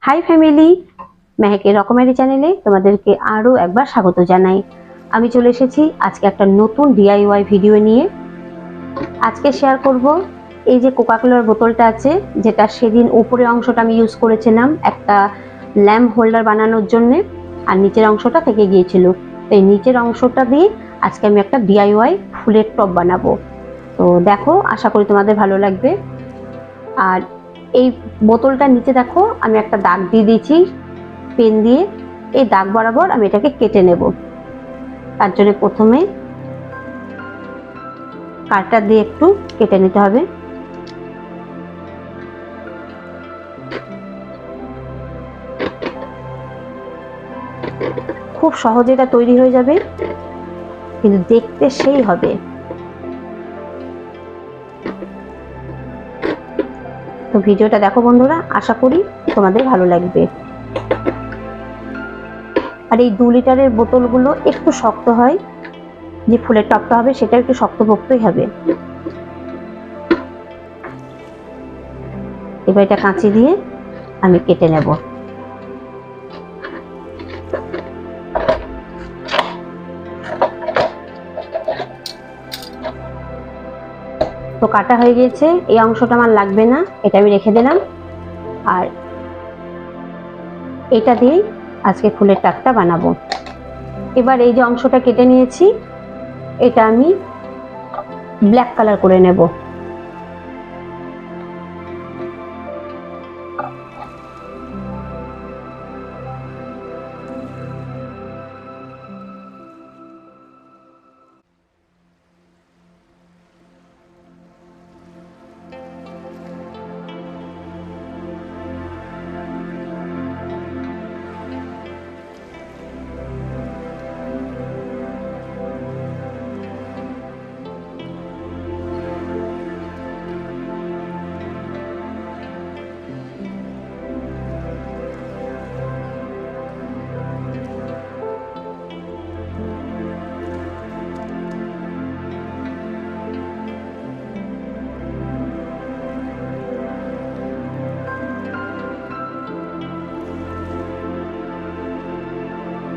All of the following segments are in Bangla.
হাই ফ্যামিলি, মেহেকের রকমারি চ্যানেলে তোমাদেরকে আরও একবার স্বাগত জানাই। আমি চলে এসেছি আজকে একটা নতুন ডিআইওয়াই ভিডিও নিয়ে। আজকে শেয়ার করব এই যে কোকাকোলার বোতলটা আছে, যেটা সেদিন উপরের অংশটা আমি ইউজ করেছিলাম একটা ল্যাম্প হোল্ডার বানানোর জন্য, আর নিচের অংশটা থেকে গিয়েছিল। তো এই নিচের অংশটা দিয়ে আজকে আমি একটা ডিআইওয়াই ফুলের টব বানাবো। তো দেখো, আশা করি তোমাদের ভালো লাগবে। আর এই বোতলটার নিচে দেখো আমি একটা দাগ দিয়ে দিয়েছি পেন দিয়ে। এই দাগ বরাবর আমি এটাকে কেটে নেব। তার জন্য প্রথমে কাটার দিয়ে একটু কেটে নিতে হবে। খুব সহজে এটা তৈরি হয়ে যাবে, কিন্তু দেখতে সেই হবে। তো ভিডিওটা দেখো বন্ধুরা, আশা করি তোমাদের ভালো লাগবে। আর এই 2 লিটারের বোতলগুলো একটু শক্ত হয়, যে ফুলের টবটা হবে সেটা একটু শক্তপোক্তই হবে। এবার এটা কাঁচি দিয়ে আমি কেটে নেব। তো কাটা হয়ে গিয়েছে, এই অংশটা আমার লাগবে না, এটা আমি রেখে দিলাম। আর এটা দিয়েই আজকে ফুলের টাকটা বানাবো। এবার এই যে অংশটা কেটে নিয়েছি, এটা আমি ব্ল্যাক কালার করে নেব।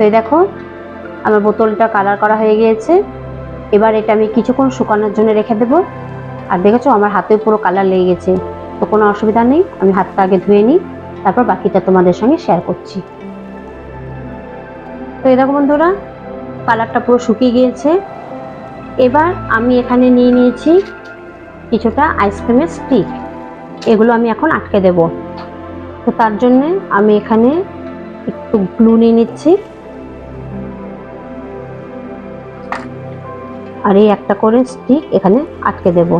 তো এই দেখো আমার বোতলটা কালার করা হয়ে গিয়েছে। এবার এটা আমি কিছুক্ষণ শুকানোর জন্য রেখে দেবো। আর দেখেছো আমার হাতে পুরো কালার লেগে গেছে। তো কোনো অসুবিধা নেই, আমি হাতটা আগে ধুয়ে নিই, তারপর বাকিটা তোমাদের সঙ্গে শেয়ার করছি। তো এই দেখো বন্ধুরা, কালারটা পুরো শুকিয়ে গিয়েছে। এবার আমি এখানে নিয়ে নিয়েছি কিছুটা আইসক্রিমের স্টিক, এগুলো আমি এখন আটকে দেব। তো তার জন্য আমি এখানে একটু গ্লু নিয়ে নিচ্ছি, আর এই একটা করে স্টিক এখানে আটকে দেব।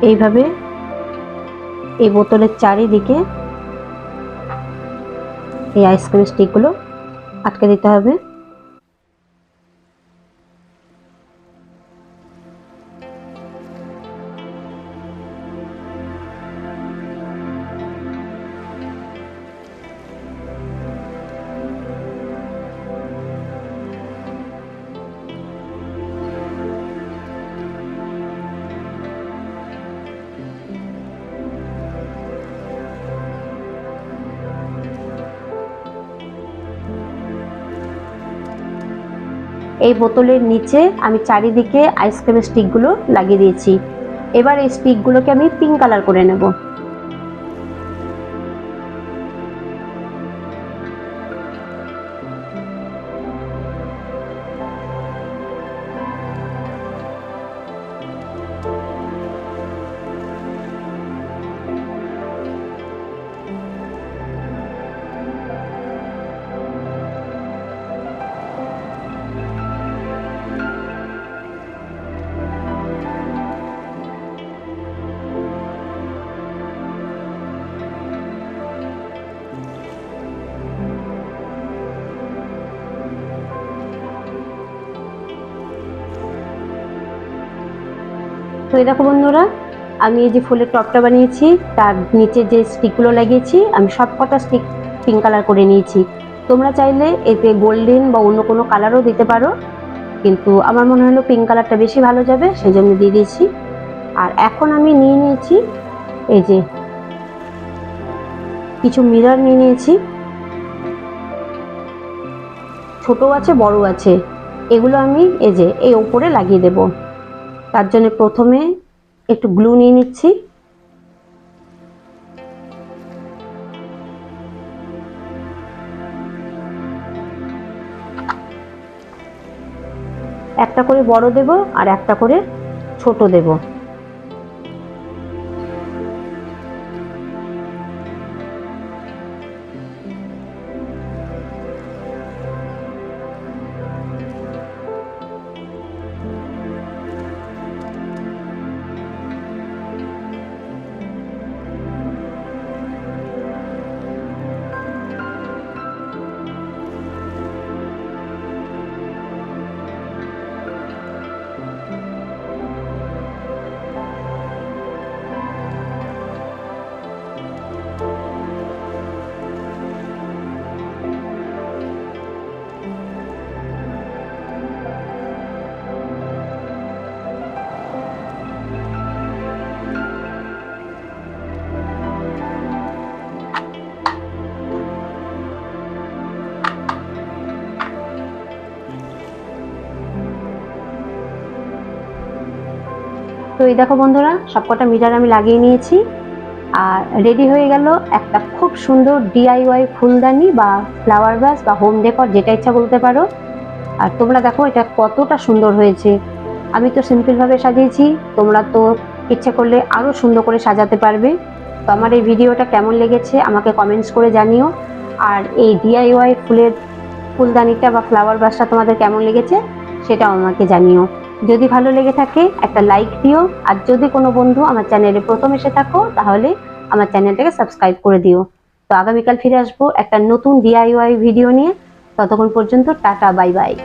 এইভাবে এই বোতলের চারিদিকে এই আইসক্রিম স্টিকগুলো আটকে দিতে হবে। এই বোতলের নিচে আমি চারিদিকে আইসক্রিম স্টিকগুলো লাগিয়ে দিয়েছি। এবার এই স্টিকগুলোকে আমি পিঙ্ক কালার করে নেব। এই দেখো বন্ধুরা, আমি এই যে ফুলের টপটা বানিয়েছি তার নিচে যে স্টিকগুলো লাগিয়েছি আমি সব কটা স্টিক পিঙ্ক কালার করে নিয়েছি। তোমরা চাইলে এতে গোল্ডেন বা অন্য কোনো কালারও দিতে পারো, কিন্তু আমার মনে হলো পিঙ্ক কালারটা বেশি ভালো যাবে, সেই জন্য দিয়ে দিয়েছি। আর এখন আমি নিয়ে নিয়েছি এই যে কিছু মিরর নিয়ে নিয়েছি, ছোট আছে বড় আছে। এগুলো আমি এই যে এই ওপরে লাগিয়ে দেব। তার জন্য প্রথমে একটু গ্লু নিয়ে নিচ্ছি, একটা করে বড় দেব আর একটা করে ছোট দেব। তো এই দেখো বন্ধুরা, সবকটা মিটার আমি লাগিয়ে নিয়েছি আর রেডি হয়ে গেল একটা খুব সুন্দর ডিআইওয়াই ফুলদানি বা ফ্লাওয়ার ভাস বা হোম ডেকর, যেটা ইচ্ছা বলতে পারো। আর তোমরা দেখো এটা কতটা সুন্দর হয়েছে। আমি তো সিম্পলভাবে সাজিয়েছি, তোমরা তো ইচ্ছে করলে আরও সুন্দর করে সাজাতে পারবে। তো আমার এই ভিডিওটা কেমন লেগেছে আমাকে কমেন্টস করে জানিও। আর এই ডিআইওয়াই ফুলদানিটা বা ফ্লাওয়ার ভাসটা তোমাদের কেমন লেগেছে সেটাও আমাকে জানিও। যদি ভালো লেগে থাকে একটা লাইক দিও, আর যদি কোনো বন্ধু আমার চ্যানেলে প্রথম এসে থাকো তাহলে আমার চ্যানেলটাকে সাবস্ক্রাইব করে দিও। তো আগামীকাল ফিরে আসবো একটা নতুন ডিআইওয়াই ভিডিও নিয়ে। ততক্ষণ পর্যন্ত টাটা, বাই বাই।